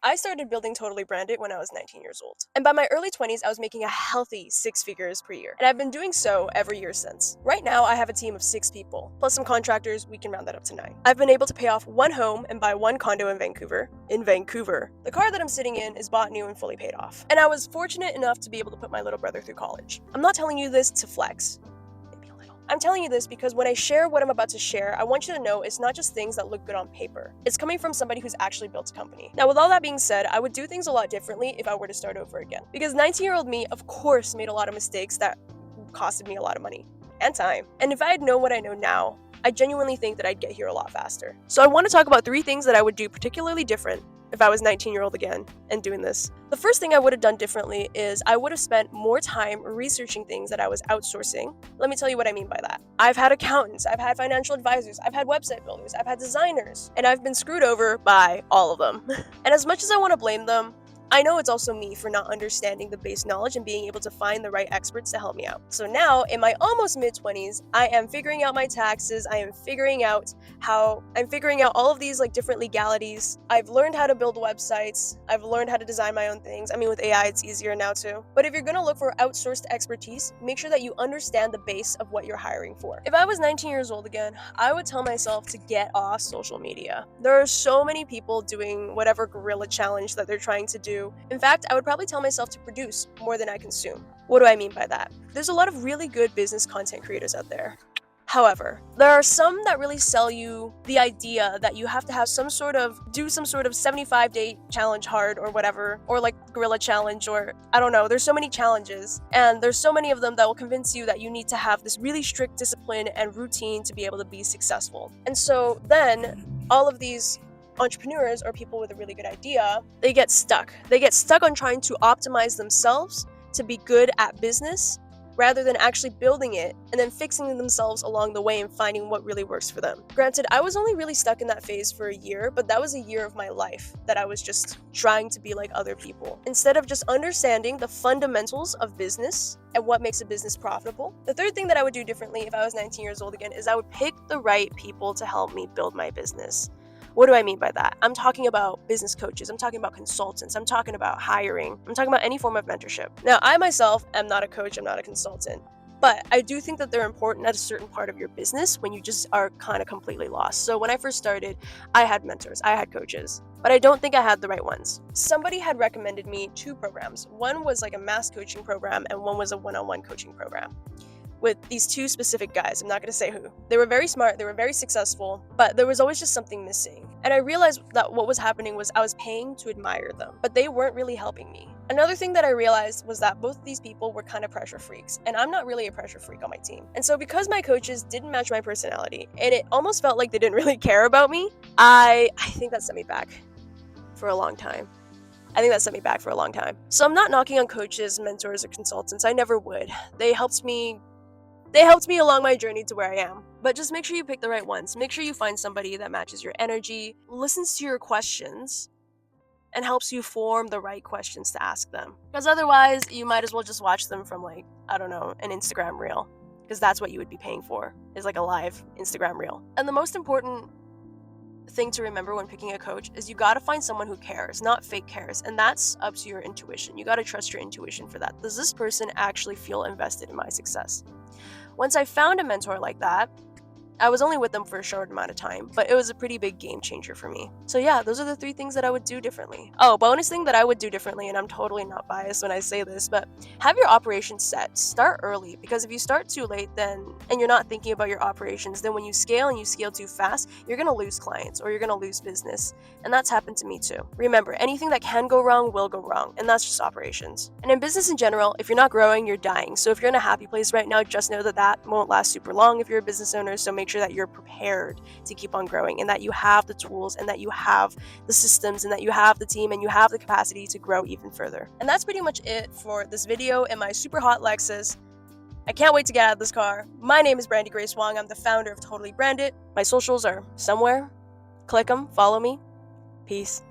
I started building Totally Branded when I was 19 years old. And by my early 20s, I was making a healthy 6 figures per year. And I've been doing so every year since. Right now, I have a team of 6 people, plus some contractors. We can round that up to 9. I've been able to pay off 1 home and buy 1 condo in Vancouver. The car that I'm sitting in is bought new and fully paid off. And I was fortunate enough to be able to put my little brother through college. I'm not telling you this to flex. I'm telling you this because when I share what I'm about to share, I want you to know it's not just things that look good on paper. It's coming from somebody who's actually built a company. Now, with all that being said, I would do things a lot differently if I were to start over again. Because 19-year-old me, of course, made a lot of mistakes that costed me a lot of money and time. And if I had known what I know now, I genuinely think that I'd get here a lot faster. So I want to talk about 3 things that I would do particularly different if I was 19-year-old again and doing this. The first thing I would have done differently is I would have spent more time researching things that I was outsourcing. Let me tell you what I mean by that. I've had accountants, I've had financial advisors, I've had website builders, I've had designers, and I've been screwed over by all of them. And as much as I want to blame them, I know it's also me for not understanding the base knowledge and being able to find the right experts to help me out. So now, in my almost mid-20s, I am figuring out my taxes, I'm figuring out all of these different legalities. I've learned how to build websites, I've learned how to design my own things. I mean, with AI, it's easier now too. But if you're gonna look for outsourced expertise, make sure that you understand the base of what you're hiring for. If I was 19 years old again, I would tell myself to get off social media. There are so many people doing whatever guerrilla challenge that they're trying to do. In fact, I would probably tell myself to produce more than I consume. What do I mean by that? There's a lot of really good business content creators out there. However, there are some that really sell you the idea that you have to have some sort of 75-day challenge hard or whatever, or gorilla challenge, or I don't know. There's so many challenges, and there's so many of them that will convince you that you need to have this really strict discipline and routine to be able to be successful. And so then all of these entrepreneurs or people with a really good idea, they get stuck. They get stuck on trying to optimize themselves to be good at business rather than actually building it and then fixing themselves along the way and finding what really works for them. Granted, I was only really stuck in that phase for a year, but that was a year of my life that I was just trying to be like other people. Instead of just understanding the fundamentals of business and what makes a business profitable. The third thing that I would do differently if I was 19 years old again is I would pick the right people to help me build my business. What do I mean by that? I'm talking about business coaches, I'm talking about consultants, I'm talking about hiring, I'm talking about any form of mentorship. Now, I myself am not a coach, I'm not a consultant, but I do think that they're important at a certain part of your business when you just are kind of completely lost. So when I first started, I had mentors, I had coaches, but I don't think I had the right ones. Somebody had recommended me 2 programs. One was like a mass coaching program and one was a one-on-one coaching program with these 2 specific guys. I'm not going to say who. They were very smart, they were very successful, but there was always just something missing. And I realized that what was happening was I was paying to admire them, but they weren't really helping me. Another thing that I realized was that both of these people were kind of pressure freaks, and I'm not really a pressure freak on my team. And so because my coaches didn't match my personality, and it almost felt like they didn't really care about me, I think that set me back for a long time. So I'm not knocking on coaches, mentors, or consultants. I never would. They helped me along my journey to where I am. But just make sure you pick the right ones. Make sure you find somebody that matches your energy, listens to your questions, and helps you form the right questions to ask them. Because otherwise, you might as well just watch them from an Instagram reel. Because that's what you would be paying for, is a live Instagram reel. And the most important thing to remember when picking a coach is you gotta find someone who cares, not fake cares, and that's up to your intuition. You gotta trust your intuition for that. Does this person actually feel invested in my success? Once I found a mentor like that, I was only with them for a short amount of time, but it was a pretty big game changer for me. So yeah, those are the 3 things that I would do differently. Oh, bonus thing that I would do differently, and I'm totally not biased when I say this, but have your operations set. Start early, because if you start too late and you're not thinking about your operations, then when you scale and you scale too fast, you're gonna lose clients or you're gonna lose business. And that's happened to me too. Remember, anything that can go wrong will go wrong, and that's just operations. And in business in general, if you're not growing, you're dying. So if you're in a happy place right now, just know that that won't last super long if you're a business owner. So make sure that you're prepared to keep on growing and that you have the tools and that you have the systems and that you have the team and you have the capacity to grow even further. And that's pretty much it for this video in my super hot Lexus. I can't wait to get out of this car. My name is Brandie Grace Wong. I'm the founder of Totally Branded. My socials are somewhere. Click them, follow me. Peace.